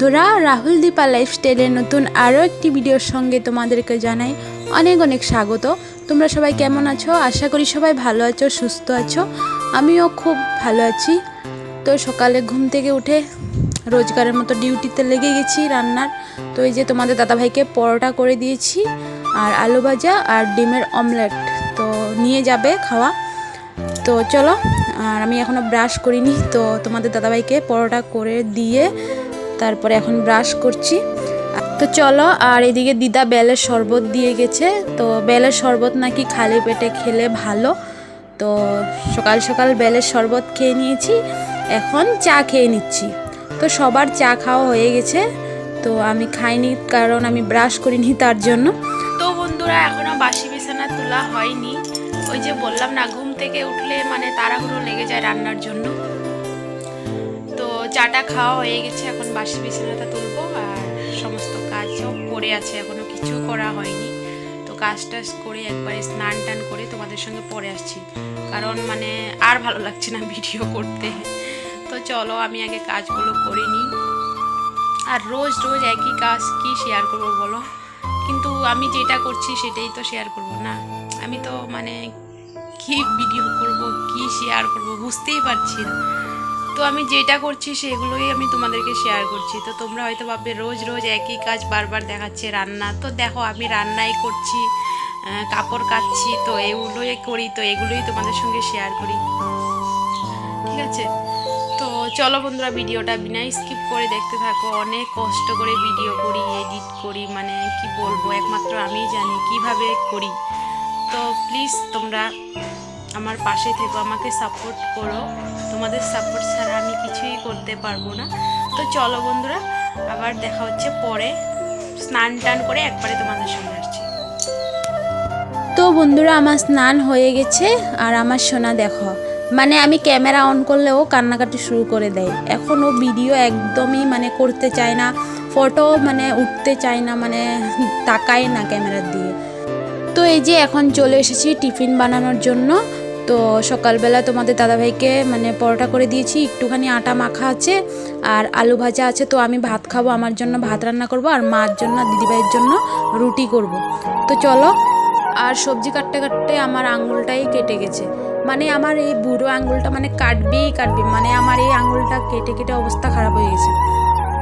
বন্ধুরা, রাহুল দীপা লাইফস্টাইলের নতুন আরও একটি ভিডিওর সঙ্গে তোমাদেরকে জানাই অনেক অনেক স্বাগত। তোমরা সবাই কেমন আছো? আশা করি সবাই ভালো আছো, সুস্থ আছো। আমিও খুব ভালো আছি। তো সকালে ঘুম থেকে উঠে রোজগারের মতো ডিউটিতে লেগে গেছি রান্নার। তো এই যে তোমাদের দাদাভাইকে পরোটা করে দিয়েছি, আর আলু ভাজা আর ডিমের অমলেট তো নিয়ে যাবে খাওয়া। তো চলো, আর আমি এখনও ব্রাশ করিনি, তো তোমাদের দাদাভাইকে পরোটা করে দিয়ে তারপরে এখন ব্রাশ করছি। তো চলো, আর এদিকে দিদা বেলের শরবত দিয়ে গেছে। তো বেলের শরবত নাকি খালি পেটে খেলে ভালো। তো সকাল সকাল বেলের শরবত খেয়ে নিয়েছি, এখন চা খেয়ে নিচ্ছি। তো সবার চা খাওয়া হয়ে গেছে, তো আমি খাইনি কারণ আমি ব্রাশ করিনি তার জন্য। তো বন্ধুরা, এখনও বাসি বিছানা তোলা হয়নি। ওই যে বললাম না, ঘুম থেকে উঠলে মানে তাড়াহুড়ো লেগে যায় রান্নার জন্য। তো চাটা খাওয়া হয়ে গেছে, এখন বাসি বিছানাটা তুলবো। আর সমস্ত কাজও পড়ে আছে, এখনও কিছু করা হয়নি। তো কাজ টাজ করে একবারে স্নান টান করে তোমাদের সঙ্গে পরে আসছি, কারণ মানে আর ভালো লাগছে না ভিডিও করতে। তো চলো, আমি আগে কাজগুলো করে নিই। আর রোজ রোজ একই কাজ কি শেয়ার করবো বলো? কিন্তু আমি যেটা করছি সেটাই তো শেয়ার করবো না। আমি তো মানে কি ভিডিও করব, কি শেয়ার করব বুঝতেই পারছি না। তো আমি যেটা করছি সেগুলোই আমি তোমাদেরকে শেয়ার করছি। তো তোমরা হয়তো ভাববে রোজ রোজ একই কাজ বারবার দেখাচ্ছে রান্না। তো দেখো, আমি রান্নাই করছি, কাপড় কাচ্ছি, তো এগুলোই করি, তো এগুলোই তোমাদের সঙ্গে শেয়ার করি, ঠিক আছে? তো চলো বন্ধুরা, ভিডিওটা বিনা স্কিপ করে দেখতে থাকো। অনেক কষ্ট করে ভিডিও করি, এডিট করি, মানে কি বলবো, একমাত্র আমিই জানি কিভাবে করি। তো প্লিজ তোমরা আমার পাশে থেকো, আমাকে সাপোর্ট করো। তোমাদের সাপোর্ট ছাড়া আমি কিছুই করতে পারবো না। তো চলো বন্ধুরা, আবার দেখা হচ্ছে পরে। স্নান টান করে একবারে তোমাদের সঙ্গে আসছি। তো বন্ধুরা, আমার স্নান হয়ে গেছে, আর আমার সোনা দেখো, মানে আমি ক্যামেরা অন করলেও কান্নাকাটি শুরু করে দেয়। এখন ও ভিডিও একদমই মানে করতে চায় না, ফটো মানে উঠতে চায় না, মানে তাকায় না ক্যামেরার দিকে। তো এই যে এখন চলে এসেছি টিফিন বানানোর জন্য। তো সকালবেলা তোমাদের দাদাভাইকে মানে পরোটা করে দিয়েছি, একটুখানি আটা মাখা আছে আর আলু ভাজা আছে। তো আমি ভাত খাবো, আমার জন্য ভাত রান্না করব, আর মার জন্য দিদিভাইয়ের জন্য রুটি করব। তো চলো। আর সবজি কাটতে কাটতে আমার আঙুলটাই কেটে গেছে, মানে আমার এই বুড়ো আঙুলটা মানে কাটবে, মানে আমার এই আঙুলটা কেটে কেটে অবস্থা খারাপ হয়ে গেছে।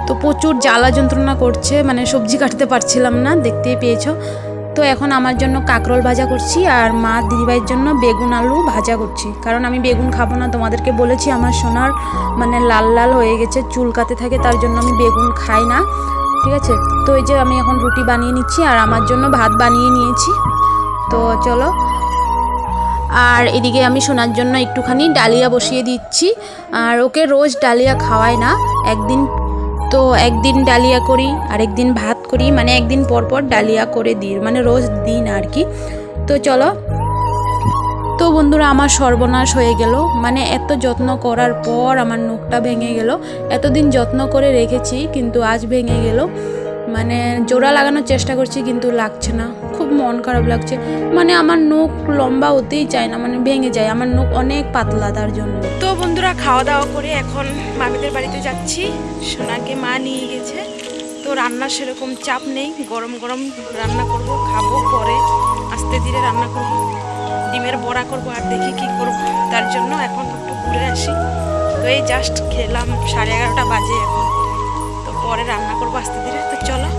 তো প্রচুর জ্বালা যন্ত্রণা করছে, মানে সবজি কাটতে পারছিলাম না, দেখতেই পেয়েছো। তো এখন আমার জন্য কাঁকরোল ভাজা করছি, আর মা দিদিভাইয়ের জন্য বেগুন আলু ভাজা করছি, কারণ আমি বেগুন খাবো না। তোমাদেরকে বলেছি আমার সোনার মানে লাল লাল হয়ে গেছে, চুলকাতে থাকে, তার জন্য আমি বেগুন খাই না, ঠিক আছে? তো এই যে আমি এখন রুটি বানিয়ে নিচ্ছি, আর আমার জন্য ভাত বানিয়ে নিয়েছি। তো চলো। আর এদিকে আমি সোনার জন্য একটুখানি ডালিয়া বসিয়ে দিচ্ছি, আর ওকে রোজ ডালিয়া খাওয়াই না, একদিন ডালিয়া করি, আরেকদিন ভাত করি, মানে একদিন পর পর ডালিয়া করে দিই, মানে রোজ দিন আর কি। তো চলো। তো বন্ধুরা, আমার সর্বনাশ হয়ে গেল, মানে এত যত্ন করার পর আমার নখটা ভেঙে গেল। এতদিন যত্ন করে রেখেছি, কিন্তু আজ ভেঙে গেল। মানে জোড়া লাগানোর চেষ্টা করছি, কিন্তু লাগছে না, খুব মন খারাপ লাগছে। মানে আমার নখ লম্বা হতেই চায় না, মানে ভেঙে যায়, আমার নখ অনেক পাতলা তার জন্য। তো বন্ধুরা, খাওয়া দাওয়া করে এখন মামিদের বাড়িতে যাচ্ছি, সোনাকে মা নিয়ে গেছে। তো রান্নার সেরকম চাপ নেই, গরম গরম রান্না করব, খাবো, পরে আস্তে ধীরে রান্না করব, ডিমের বড়া করব, আর দেখি কি করব, তার জন্য এখন একটু ঘুরে আসি। তো এই জাস্ট খেলাম, 11:30 বাজে এখন, তো পরে রান্না করবো আস্তে ধীরে। তো চলো,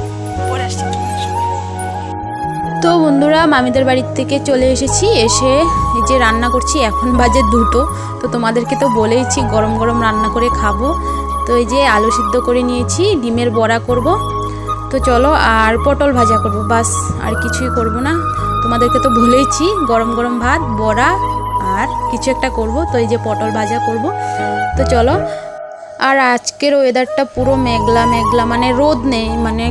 পরে আসছি। তো বন্ধুরা, মামিদের বাড়ির থেকে চলে এসেছি, এসে এই যে রান্না করছি, এখন বাজে 2টো। তো তোমাদেরকে তো বলেইছি গরম গরম রান্না করে খাবো। তো এই যে আলু সিদ্ধ করে নিয়েছি, ডিমের বড়া করব। তো চলো, আর পটল ভাজা করব, বাস, আর কিছুই করব না। তোমাদেরকে তো বলেইছি গরম গরম ভাত, বড়া আর কিছু একটা করব। তো এই যে পটল ভাজা করব। তো চলো। আর আজকের ওয়েদারটা পুরো মেঘলা মেঘলা, মানে রোদ নেই, মানে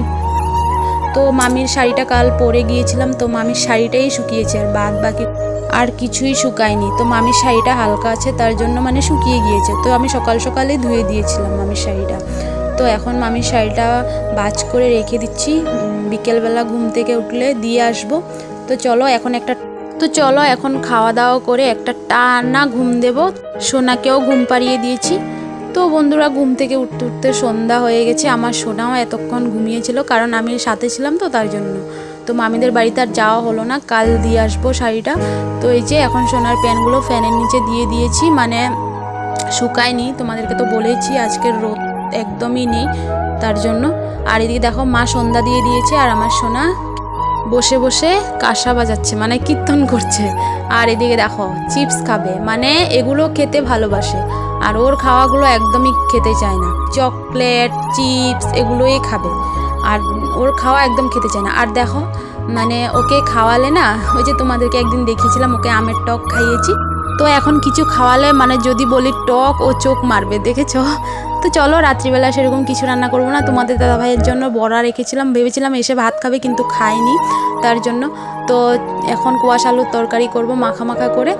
তো মামির শাড়িটা কাল পরে গিয়েছিলাম, তো মামির শাড়িটাই শুকিয়েছে, আর বাদ বাকি আর কিছুই শুকায়নি। তো মামির শাড়িটা হালকা আছে, তার জন্য মানে শুকিয়ে গিয়েছে। তো আমি সকাল সকালে ধুয়ে দিয়েছিলাম মামির শাড়িটা। তো এখন মামির শাড়িটা ভাঁজ করে রেখে দিচ্ছি, বিকেলবেলা ঘুম থেকে উঠলে দিয়ে আসব। তো চলো এখন খাওয়া দাওয়া করে একটা টানা ঘুম দেব। সোনাকেও ঘুম পাড়িয়ে দিয়েছি। তো তো বন্ধুরা ঘুম থেকে উঠতে উঠতে সন্ধ্যা হয়ে গেছে। আমার সোনাও এতক্ষণ ঘুমিয়েছিল, কারণ আমি সাথে ছিলাম তো তার জন্য। তো মামিদের বাড়িতে আর যাওয়া হলো না, কাল দিয়ে আসবো শাড়িটা। তো এই যে এখন সোনার প্যান্টগুলো ফ্যানের নিচে দিয়ে দিয়েছি, মানে শুকায়নি। তোমাদেরকে তো বলেছি আজকের রোদ একদমই নেই তার জন্য। আর এদিকে দেখো মা সন্ধ্যা দিয়ে দিয়েছে, আর আমার সোনা বসে বসে কাঁসা বাজাচ্ছে, মানে কীর্তন করছে। আর এদিকে দেখো চিপস খাবে, মানে এগুলো খেতে ভালোবাসে। আর ওর খাওয়াগুলো একদমই খেতে চায় না, চকলেট চিপস এগুলোই খাবে। আর ওর খাওয়া একদম খেতে চায় না। আর দেখো মানে ওকে খাওয়ালে না, ওই যে তোমাদেরকে একদিন দেখিয়েছিলাম ওকে আমের টক খাইয়েছি, তো এখন কিছু খাওয়ালে মানে যদি বলি টক ও চোখ মারবে, দেখেছো? তো চলো রাত্রিবেলা সেরকম কিছু রান্না করবো না। তোমাদের দাদাভাইয়ের জন্য বড়া রেখেছিলাম, ভেবেছিলাম এসে ভাত খাবে কিন্তু খায়নি তার জন্য। তো এখন কোয়াশ আলুর তরকারি করব মাখা মাখা করে।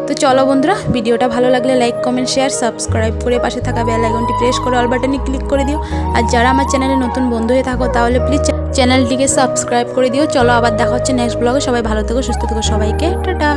তো চলো বন্ধুরা, ভিডিওটা ভালো লাগলে লাইক কমেন্ট শেয়ার সাবস্ক্রাইব করে পাশে থাকা বেল আইকনটি প্রেস করে অল বাটনে ক্লিক করে দিও। আর যারা আমার চ্যানেলে নতুন বন্ধু হয়ে থাকো তাহলে প্লিজ চ্যানেলটিকে সাবস্ক্রাইব করে দিও। চলো আবার দেখা হচ্ছে নেক্সট ব্লগে। সবাই ভালো থেকো, সুস্থ থেকো, সবাইকে টাটা।